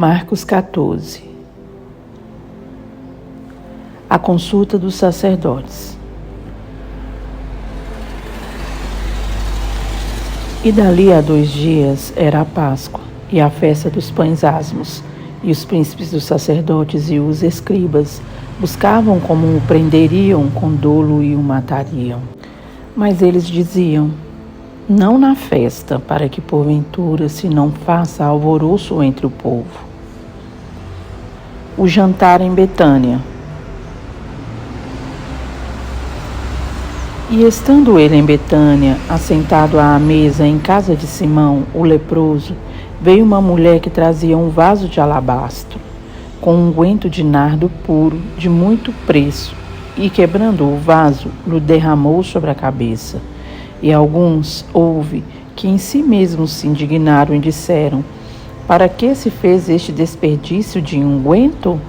Marcos 14. A consulta dos sacerdotes. E dali a 2 dias era a Páscoa e a festa dos pães asmos, e os príncipes dos sacerdotes e os escribas buscavam como o prenderiam com dolo e o matariam. Mas eles diziam: não na festa, para que porventura se não faça alvoroço entre o povo. O jantar em Betânia. E estando ele em Betânia, assentado à mesa em casa de Simão, o leproso, veio uma mulher que trazia um vaso de alabastro, com unguento de nardo puro, de muito preço, e quebrando o vaso, lhe derramou sobre a cabeça. E alguns houve que em si mesmos se indignaram e disseram: para que se fez este desperdício de unguento?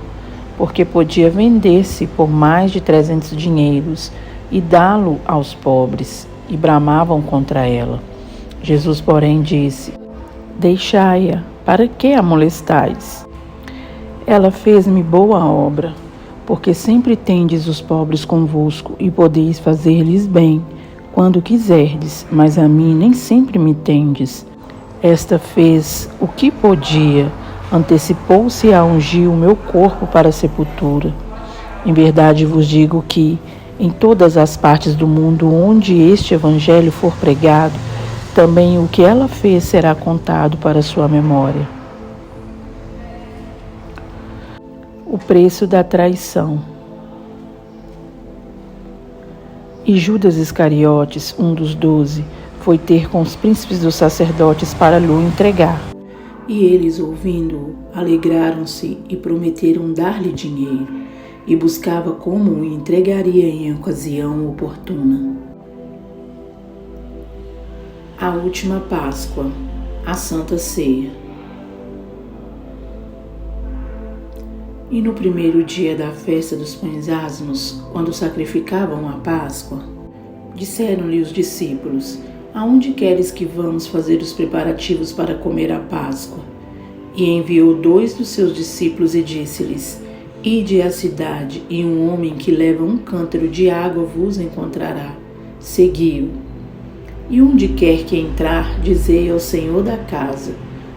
Porque podia vender-se por mais de 300 dinheiros e dá-lo aos pobres. E bramavam contra ela. Jesus, porém, disse: deixai-a, para que a molestais? Ela fez-me boa obra, porque sempre tendes os pobres convosco e podeis fazer-lhes bem, quando quiserdes, mas a mim nem sempre me tendes. Esta fez o que podia, antecipou-se a ungir o meu corpo para a sepultura. Em verdade vos digo que, em todas as partes do mundo onde este evangelho for pregado, também o que ela fez será contado para sua memória. O preço da traição. E Judas Iscariotes, um dos 12, foi ter com os príncipes dos sacerdotes para lhe entregar. E eles, ouvindo-o, alegraram-se e prometeram dar-lhe dinheiro, e buscava como o entregaria em ocasião oportuna. A última Páscoa, a Santa Ceia. E no primeiro dia da festa dos pães asmos, quando sacrificavam a Páscoa, disseram-lhe os discípulos: aonde queres que vamos fazer os preparativos para comer a Páscoa? E enviou 2 dos seus discípulos e disse-lhes: ide à cidade, e um homem que leva um cântaro de água vos encontrará. Segui-o. E onde quer que entrar, dizei ao senhor da casa: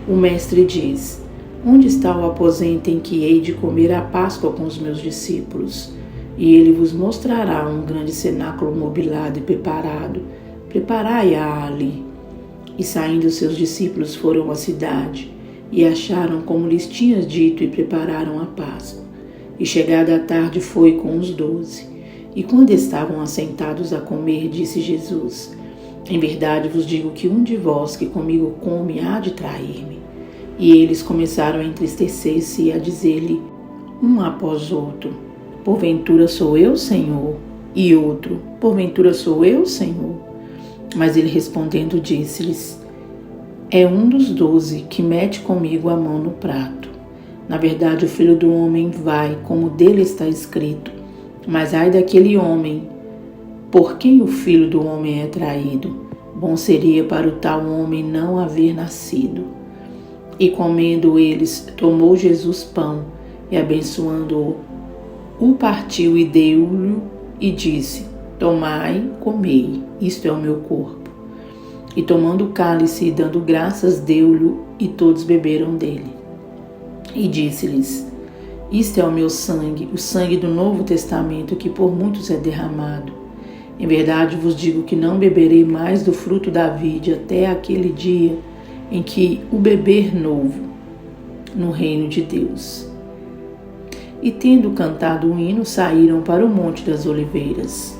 o mestre diz: onde está o aposento em que hei de comer a Páscoa com os meus discípulos? E ele vos mostrará um grande cenáculo mobilado e preparado. Preparai-a ali. E saindo seus discípulos foram à cidade, e acharam como lhes tinha dito, e prepararam a Páscoa. E chegada a tarde foi com os 12. E quando estavam assentados a comer, disse Jesus: em verdade vos digo que um de vós que comigo come há de trair-me. E eles começaram a entristecer-se e a dizer-lhe, um após outro: porventura sou eu, Senhor? E outro: porventura sou eu, Senhor? Mas ele respondendo disse-lhes: é um dos 12 que mete comigo a mão no prato. Na verdade, o Filho do Homem vai, como dele está escrito. Mas ai daquele homem, por quem o Filho do Homem é traído. Bom seria para o tal homem não haver nascido. E comendo eles, tomou Jesus pão, e abençoando-o, o partiu e deu-lhe, e disse: tomai, comei, isto é o meu corpo. E tomando o cálice e dando graças, deu-lhe, e todos beberam dele. E disse-lhes: isto é o meu sangue, o sangue do Novo Testamento, que por muitos é derramado. Em verdade vos digo que não beberei mais do fruto da vide até aquele dia em que o beber novo no reino de Deus. E tendo cantado um hino, saíram para o Monte das Oliveiras.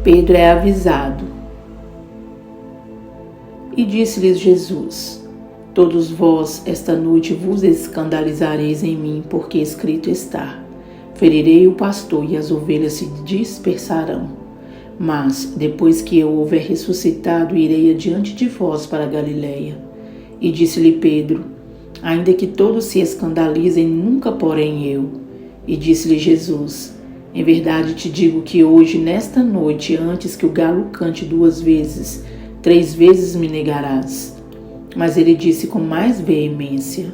Pedro é avisado. E disse-lhes Jesus: todos vós esta noite vos escandalizareis em mim, porque escrito está: ferirei o pastor e as ovelhas se dispersarão. Mas, depois que eu houver ressuscitado, irei adiante de vós para a Galileia. E disse-lhe Pedro: ainda que todos se escandalizem, nunca porém eu. E disse-lhe Jesus: em verdade te digo que hoje, nesta noite, antes que o galo cante 2 vezes, 3 vezes me negarás. Mas ele disse com mais veemência: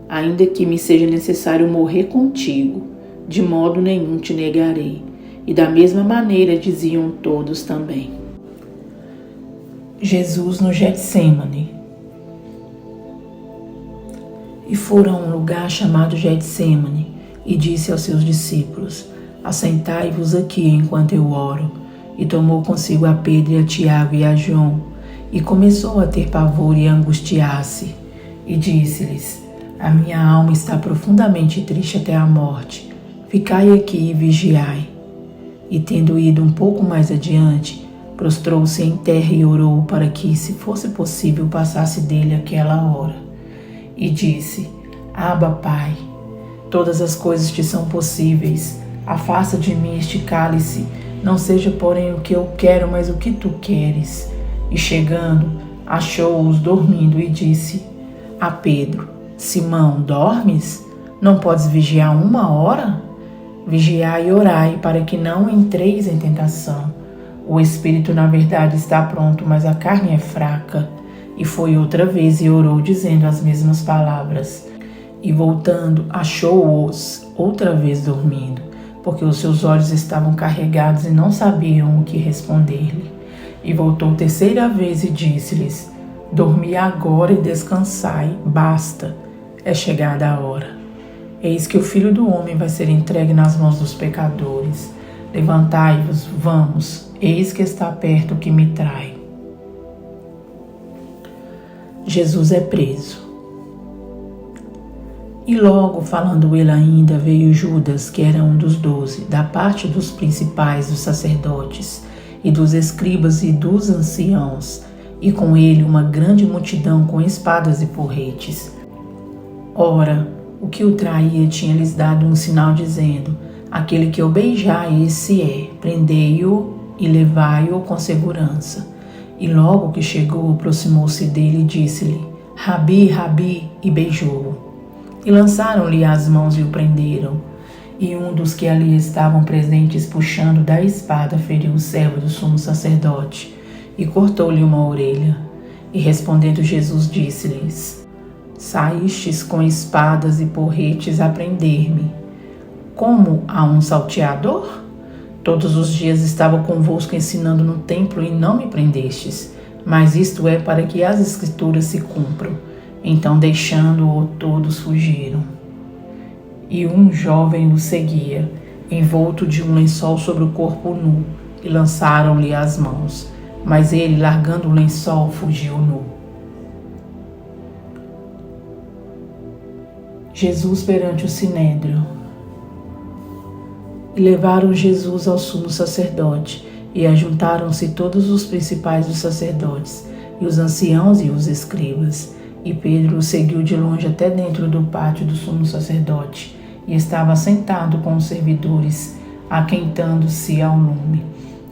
ainda que me seja necessário morrer contigo, de modo nenhum te negarei. E da mesma maneira diziam todos também. Jesus no Getsêmani. E foram a um lugar chamado Getsêmani, e disse aos seus discípulos: assentai-vos aqui enquanto eu oro. E tomou consigo a Pedro e a Tiago e a João, e começou a ter pavor e a angustiar-se. E disse-lhes: a minha alma está profundamente triste até a morte. Ficai aqui e vigiai. E tendo ido um pouco mais adiante, prostrou-se em terra e orou para que, se fosse possível, passasse dele aquela hora. E disse: Abba, Pai, todas as coisas te são possíveis. Afasta de mim este cálice, não seja, porém, o que eu quero, mas o que tu queres. E chegando, achou-os dormindo e disse a Pedro: Simão, dormes? Não podes vigiar 1 hora? Vigiai e orai, para que não entreis em tentação. O espírito, na verdade, está pronto, mas a carne é fraca. E foi outra vez e orou, dizendo as mesmas palavras. E voltando, achou-os outra vez dormindo, porque os seus olhos estavam carregados e não sabiam o que responder-lhe. E voltou 3ª vez e disse-lhes: dormi agora e descansai, basta, é chegada a hora. Eis que o Filho do Homem vai ser entregue nas mãos dos pecadores. Levantai-vos, vamos, eis que está perto o que me trai. Jesus é preso. E logo, falando ele ainda, veio Judas, que era um dos 12, da parte dos principais dos sacerdotes, e dos escribas e dos anciãos, e com ele uma grande multidão com espadas e porretes. Ora, o que o traía tinha-lhes dado um sinal, dizendo: aquele que eu beijar, esse é, prendei-o e levai-o com segurança. E logo que chegou, aproximou-se dele e disse-lhe: Rabi, Rabi, e beijou-o. E lançaram-lhe as mãos e o prenderam. E um dos que ali estavam presentes, puxando da espada, feriu o servo do sumo sacerdote e cortou-lhe uma orelha. E respondendo Jesus, disse-lhes: saístes com espadas e porretes a prender-me, como a um salteador? Todos os dias estava convosco ensinando no templo e não me prendestes, mas isto é para que as escrituras se cumpram. Então, deixando-o, todos fugiram. E um jovem o seguia, envolto de um lençol sobre o corpo nu, e lançaram-lhe as mãos. Mas ele, largando o lençol, fugiu nu. Jesus perante o sinédrio. E levaram Jesus ao sumo sacerdote, e ajuntaram-se todos os principais dos sacerdotes, e os anciãos e os escribas. E Pedro o seguiu de longe até dentro do pátio do sumo sacerdote, e estava sentado com os servidores, aquentando-se ao lume.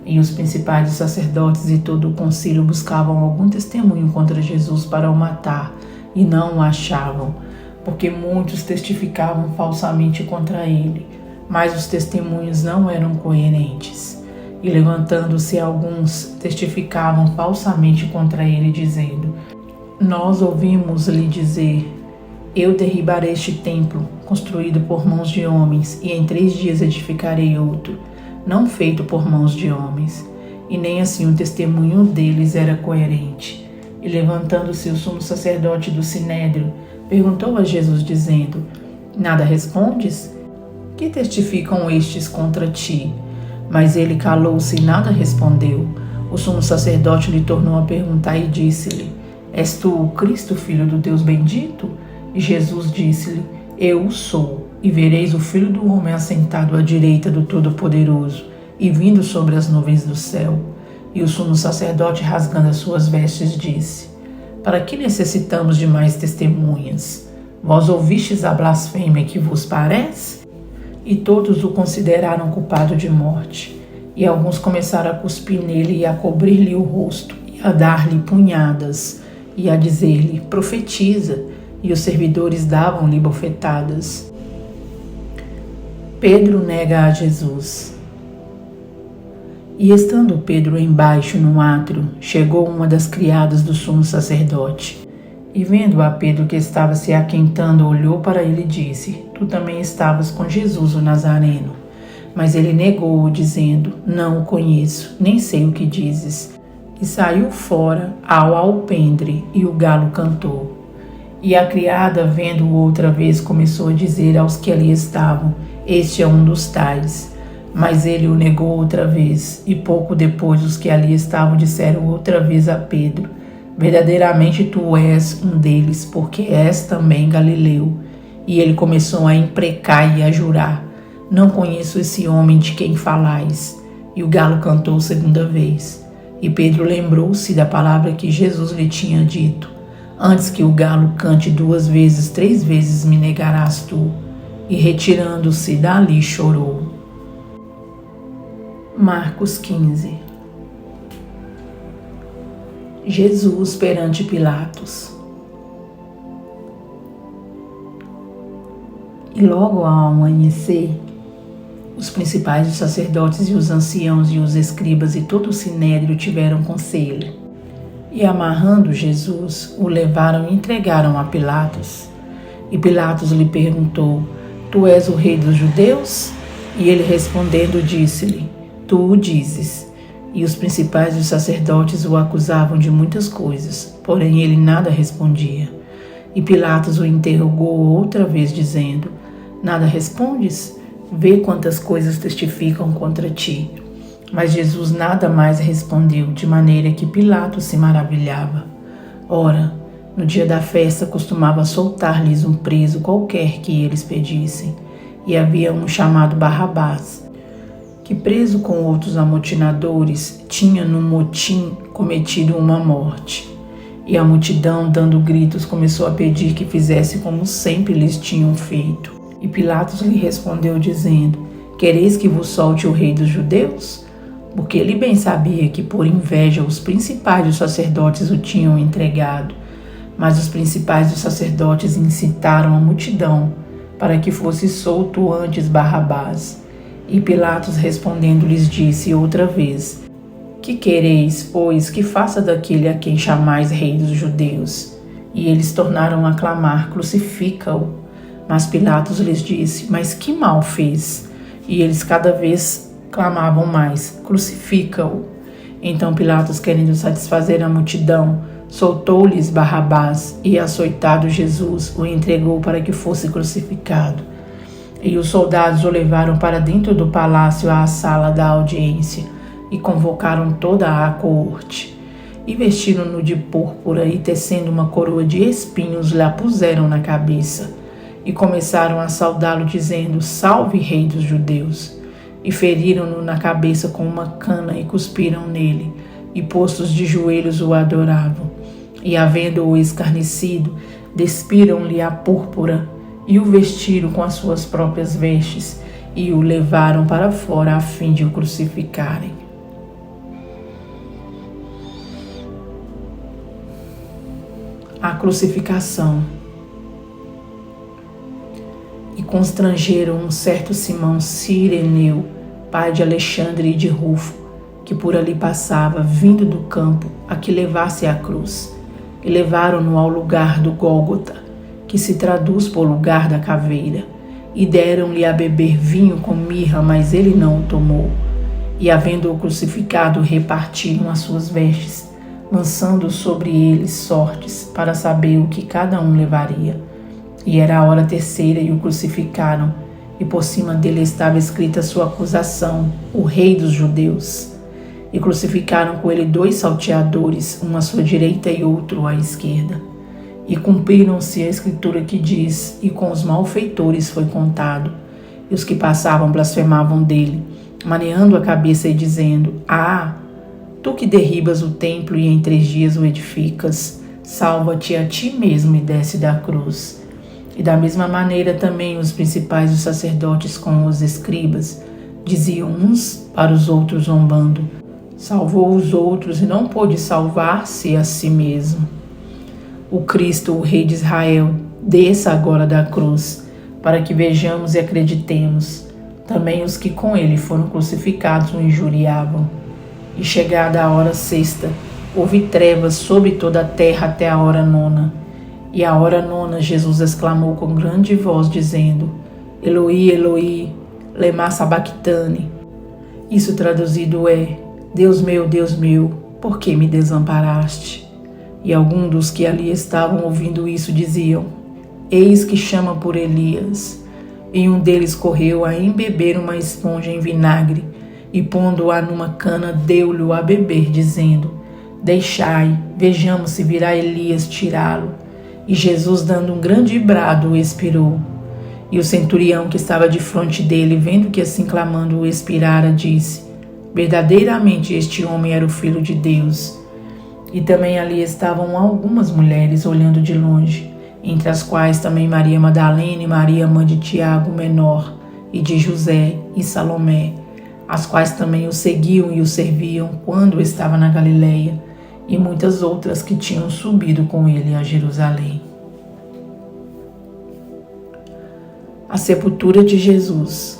E os principais dos sacerdotes e todo o concílio buscavam algum testemunho contra Jesus para o matar, e não o achavam, porque muitos testificavam falsamente contra ele, mas os testemunhos não eram coerentes. E levantando-se alguns, testificavam falsamente contra ele, dizendo: nós ouvimos-lhe dizer: eu derribarei este templo, construído por mãos de homens, e em 3 dias edificarei outro, não feito por mãos de homens. E nem assim o testemunho deles era coerente. E levantando-se o sumo sacerdote do sinédrio, perguntou a Jesus, dizendo: nada respondes? Que testificam estes contra ti? Mas ele calou-se e nada respondeu. O sumo sacerdote lhe tornou a perguntar e disse-lhe: és tu o Cristo, filho do Deus bendito? E Jesus disse-lhe: eu o sou, e vereis o Filho do Homem assentado à direita do Todo-Poderoso, e vindo sobre as nuvens do céu. E o sumo sacerdote, rasgando as suas vestes, disse: para que necessitamos de mais testemunhas? Vós ouvistes a blasfêmia que vos parece? E todos o consideraram culpado de morte. E alguns começaram a cuspir nele e a cobrir-lhe o rosto, e a dar-lhe punhadas, e a dizer-lhe: profetiza. E os servidores davam-lhe bofetadas. Pedro nega a Jesus. E estando Pedro embaixo no átrio, chegou uma das criadas do sumo sacerdote, E vendo a Pedro que estava se aquentando, olhou para ele e disse: Tu também estavas com Jesus o Nazareno. Mas ele negou, dizendo: Não o conheço, nem sei o que dizes. E saiu fora ao alpendre, e o galo cantou. E a criada, vendo-o outra vez, começou a dizer aos que ali estavam: Este é um dos tais. Mas ele o negou outra vez, e pouco depois os que ali estavam disseram outra vez a Pedro: Verdadeiramente tu és um deles, porque és também Galileu. E ele começou a imprecar e a jurar: Não conheço esse homem de quem falais. E o galo cantou segunda vez. E Pedro lembrou-se da palavra que Jesus lhe tinha dito: Antes que o galo cante 2 vezes, 3 vezes me negarás tu. E retirando-se dali chorou. Marcos 15. Jesus perante Pilatos. E logo ao amanhecer, os principais dos sacerdotes e os anciãos e os escribas e todo o sinédrio tiveram conselho. E amarrando Jesus, o levaram e entregaram a Pilatos. E Pilatos lhe perguntou: Tu és o rei dos judeus? E ele respondendo disse-lhe: Tu o dizes. E os principais dos sacerdotes o acusavam de muitas coisas, porém ele nada respondia. E Pilatos o interrogou outra vez, dizendo: Nada respondes? Vê quantas coisas testificam contra ti. Mas Jesus nada mais respondeu, de maneira que Pilatos se maravilhava. Ora, no dia da festa costumava soltar-lhes um preso qualquer que eles pedissem. E havia um chamado Barrabás, que preso com outros amotinadores, tinha no motim cometido uma morte. E a multidão, dando gritos, começou a pedir que fizesse como sempre lhes tinham feito. E Pilatos lhe respondeu, dizendo: Quereis que vos solte o rei dos judeus? Porque ele bem sabia que por inveja os principais dos sacerdotes o tinham entregado. Mas os principais dos sacerdotes incitaram a multidão para que fosse solto antes Barrabás. E Pilatos respondendo lhes disse outra vez: Que quereis, pois, que faça daquele a quem chamais rei dos judeus? E eles tornaram a clamar: Crucifica-o. Mas Pilatos lhes disse: Mas que mal fez? E eles cada vez clamavam mais: Crucifica-o. Então Pilatos, querendo satisfazer a multidão, soltou-lhes Barrabás e, açoitado Jesus, o entregou para que fosse crucificado. E os soldados o levaram para dentro do palácio à sala da audiência e convocaram toda a coorte. E vestiram-no de púrpura e, tecendo uma coroa de espinhos, lhe a puseram na cabeça. E começaram a saudá-lo, dizendo: Salve, rei dos judeus! E feriram-no na cabeça com uma cana e cuspiram nele, e postos de joelhos o adoravam. E, havendo-o escarnecido, despiram-lhe a púrpura e o vestiram com as suas próprias vestes e o levaram para fora a fim de o crucificarem. A crucificação. E constrangeram um certo Simão Cireneu, pai de Alexandre e de Rufo, que por ali passava, vindo do campo, a que levasse a cruz. E levaram-no ao lugar do Gólgota, que se traduz por lugar da caveira, e deram-lhe a beber vinho com mirra, mas ele não o tomou. E, havendo-o crucificado, repartiram as suas vestes, lançando sobre eles sortes, para saber o que cada um levaria. E era a hora terceira, e o crucificaram, e por cima dele estava escrita a sua acusação: o rei dos judeus. E crucificaram com ele 2 salteadores, um à sua direita e outro à esquerda. E cumpriram-se a escritura que diz: e com os malfeitores foi contado. E os que passavam blasfemavam dele, maneando a cabeça e dizendo: Ah, tu que derribas o templo e em 3 dias o edificas, salva-te a ti mesmo e desce da cruz. E da mesma maneira também os principais dos sacerdotes com os escribas diziam uns para os outros zombando: Salvou os outros e não pôde salvar-se a si mesmo. O Cristo, o Rei de Israel, desça agora da cruz, para que vejamos e acreditemos. Também os que com ele foram crucificados o injuriavam. E chegada a hora 6ª, houve trevas sobre toda a terra até a hora 9ª. E à hora nona, Jesus exclamou com grande voz, dizendo: Eloi, Eloi, lema sabachthani. Isso traduzido é: Deus meu, por que me desamparaste? E alguns dos que ali estavam ouvindo isso diziam: Eis que chama por Elias. E um deles correu a embeber uma esponja em vinagre, e pondo-a numa cana, deu-lhe a beber, dizendo: Deixai, vejamos se virá Elias tirá-lo. E Jesus, dando um grande brado, o expirou. E o centurião que estava de frente dele, vendo que assim clamando o expirara, disse: Verdadeiramente este homem era o Filho de Deus. E também ali estavam algumas mulheres olhando de longe, entre as quais também Maria Madalena e Maria, mãe de Tiago, menor, e de José e Salomé, as quais também o seguiam e o serviam quando estava na Galileia, e muitas outras que tinham subido com ele a Jerusalém. A sepultura de Jesus.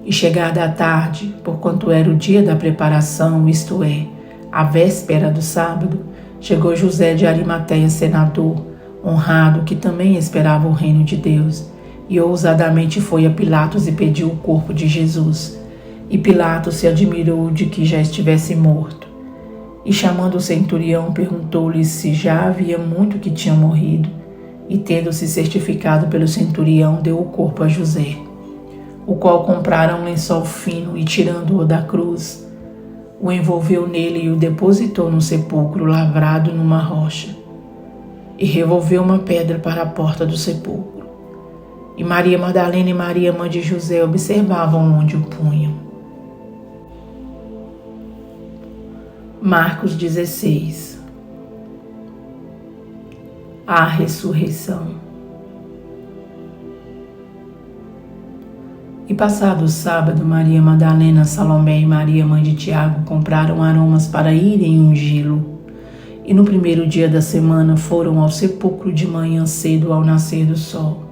E chegada a tarde, porquanto era o dia da preparação, isto é, a véspera do sábado, chegou José de Arimateia, senador, honrado, que também esperava o reino de Deus, e ousadamente foi a Pilatos e pediu o corpo de Jesus. E Pilatos se admirou de que já estivesse morto. E chamando o centurião, perguntou-lhe se já havia muito que tinha morrido. E tendo-se certificado pelo centurião, deu o corpo a José, o qual comprara um lençol fino e, tirando-o da cruz, o envolveu nele e o depositou num sepulcro lavrado numa rocha. E revolveu uma pedra para a porta do sepulcro. E Maria Madalena e Maria, mãe de José, observavam onde o punham. Marcos 16. A ressurreição. E passado o sábado, Maria Madalena, Salomé e Maria, mãe de Tiago, compraram aromas para irem ungí-lo. E no primeiro dia da semana foram ao sepulcro de manhã cedo ao nascer do sol.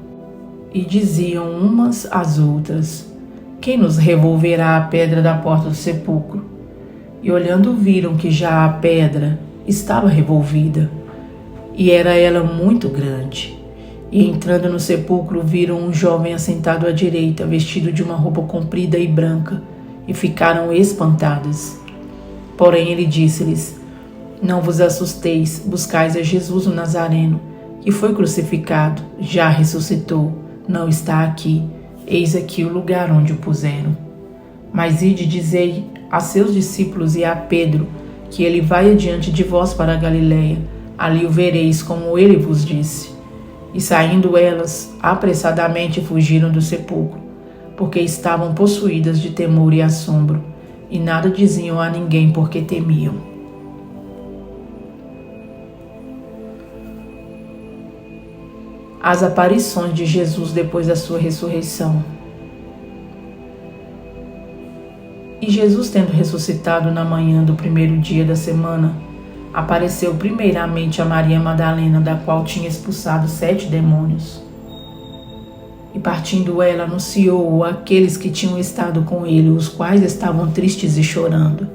E diziam umas às outras: Quem nos revolverá a pedra da porta do sepulcro? E olhando viram que já a pedra estava revolvida, e era ela muito grande. E entrando no sepulcro viram um jovem assentado à direita, vestido de uma roupa comprida e branca, e ficaram espantadas. Porém ele disse-lhes: Não vos assusteis, buscais a Jesus o Nazareno, que foi crucificado, já ressuscitou, não está aqui, eis aqui o lugar onde o puseram. Mas ide dizei a seus discípulos e a Pedro, que ele vai adiante de vós para a Galileia, ali o vereis como ele vos disse. E saindo elas, apressadamente fugiram do sepulcro, porque estavam possuídas de temor e assombro, e nada diziam a ninguém porque temiam. As aparições de Jesus depois da sua ressurreição. E Jesus, tendo ressuscitado na manhã do primeiro dia da semana, apareceu primeiramente a Maria Madalena, da qual tinha expulsado 7 demônios. E partindo ela, anunciou-o àqueles que tinham estado com ele, os quais estavam tristes e chorando.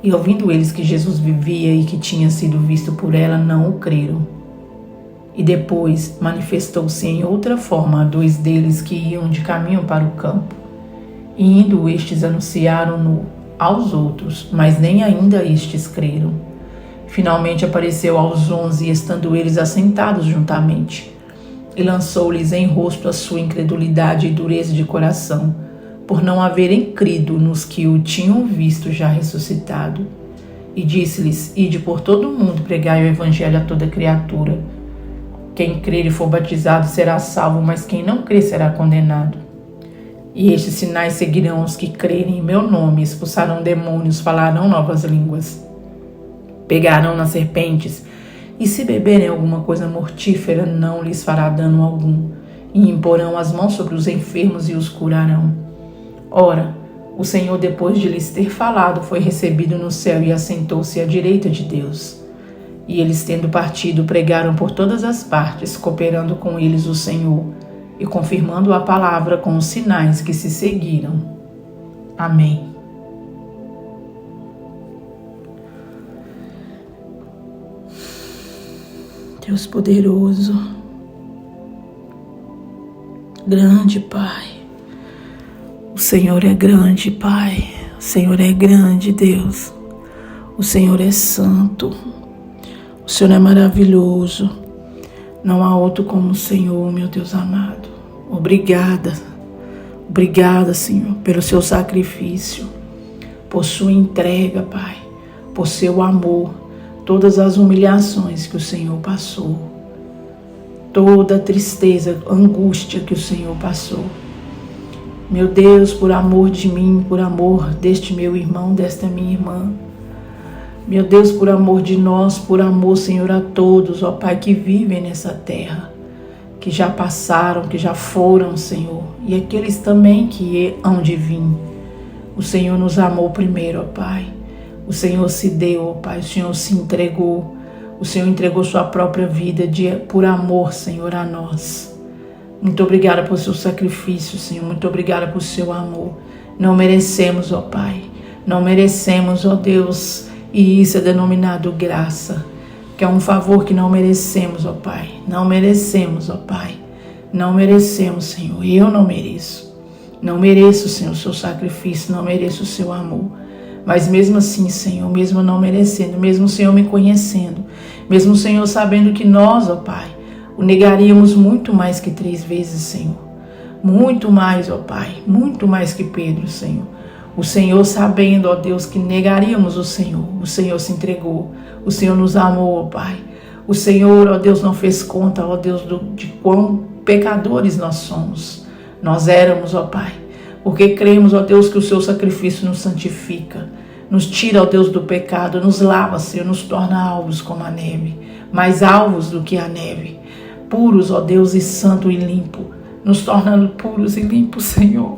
E ouvindo eles que Jesus vivia e que tinha sido visto por ela, não o creram. E depois manifestou-se em outra forma a 2 deles que iam de caminho para o campo. E indo estes anunciaram-no aos outros, mas nem ainda estes creram. Finalmente apareceu aos 11, estando eles assentados juntamente, e lançou-lhes em rosto a sua incredulidade e dureza de coração, por não haverem crido nos que o tinham visto já ressuscitado. E disse-lhes: Ide por todo o mundo, pregai o evangelho a toda criatura. Quem crer e for batizado será salvo, mas quem não crer será condenado. E estes sinais seguirão os que crerem em meu nome: expulsarão demônios, falarão novas línguas, pegarão nas serpentes, e se beberem alguma coisa mortífera, não lhes fará dano algum, e imporão as mãos sobre os enfermos e os curarão. Ora, o Senhor, depois de lhes ter falado, foi recebido no céu e assentou-se à direita de Deus. E eles, tendo partido, pregaram por todas as partes, cooperando com eles o Senhor, e confirmando a palavra com os sinais que se seguiram. Amém. Deus poderoso, grande Pai. O Senhor é grande, Pai. O Senhor é grande, Deus. O Senhor é santo. O Senhor é maravilhoso. Não há outro como o Senhor, meu Deus amado. Obrigada. Obrigada, Senhor, pelo seu sacrifício, por sua entrega, Pai, por seu amor, todas as humilhações que o Senhor passou, toda a tristeza, angústia que o Senhor passou. Meu Deus, por amor de mim, por amor deste meu irmão, desta minha irmã. Meu Deus, por amor de nós, por amor, Senhor, a todos, ó Pai, que vivem nessa terra, que já passaram, que já foram, Senhor, e aqueles também que hão de vir. O Senhor nos amou primeiro, ó Pai. O Senhor se deu, ó Pai, o Senhor se entregou. O Senhor entregou sua própria vida por amor, Senhor, a nós. Muito obrigada por seu sacrifício, Senhor. Muito obrigada por seu amor. Não merecemos, ó Pai. Não merecemos, ó Deus. E isso é denominado graça, que é um favor que não merecemos, ó Pai. Não merecemos, ó Pai. Não merecemos, Senhor. Eu não mereço. Não mereço, Senhor, o seu sacrifício. Não mereço o seu amor. Mas mesmo assim, Senhor, mesmo não merecendo, mesmo o Senhor me conhecendo, mesmo o Senhor sabendo que nós, ó Pai, o negaríamos muito mais que 3 vezes, Senhor. Muito mais, ó Pai. Muito mais que Pedro, Senhor. O Senhor sabendo, ó Deus, que negaríamos o Senhor se entregou. O Senhor nos amou, ó Pai. O Senhor, ó Deus, não fez conta, ó Deus, de quão pecadores nós somos. Nós éramos, ó Pai, porque cremos, ó Deus, que o seu sacrifício nos santifica, nos tira, ó Deus, do pecado, nos lava, Senhor, nos torna alvos como a neve, mais alvos do que a neve, puros, ó Deus, e santo e limpo, nos tornando puros e limpos, Senhor.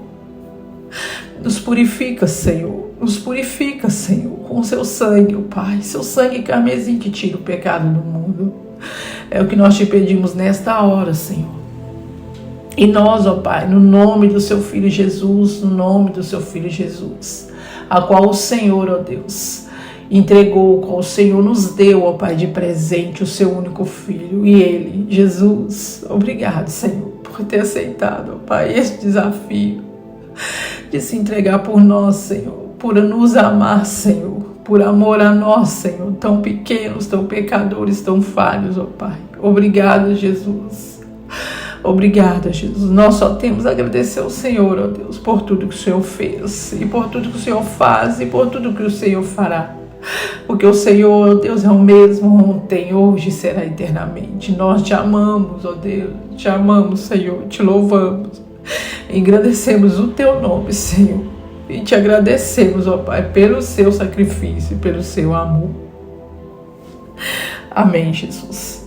Nos purifica, Senhor. Nos purifica, Senhor, com o seu sangue, ó Pai. Seu sangue carmesim que tira o pecado do mundo. É o que nós te pedimos nesta hora, Senhor. E nós, ó Pai, no nome do seu Filho Jesus, no nome do seu Filho Jesus, a qual o Senhor, ó Deus, entregou, qual o Senhor nos deu, ó Pai, de presente o seu único Filho. E ele, Jesus, obrigado, Senhor, por ter aceitado, ó Pai, esse desafio de se entregar por nós, Senhor, por nos amar, Senhor, por amor a nós, Senhor, tão pequenos, tão pecadores, tão falhos, ó Pai. Obrigado, Jesus. Obrigada, Jesus. Nós só temos a agradecer ao Senhor, ó Deus, por tudo que o Senhor fez, e por tudo que o Senhor faz, e por tudo que o Senhor fará. Porque o Senhor, ó Deus, é o mesmo ontem, hoje e será eternamente. Nós te amamos, ó Deus, te amamos, Senhor, te louvamos. Engrandecemos o teu nome, Senhor, e te agradecemos, ó Pai, pelo seu sacrifício e pelo seu amor. Amém, Jesus.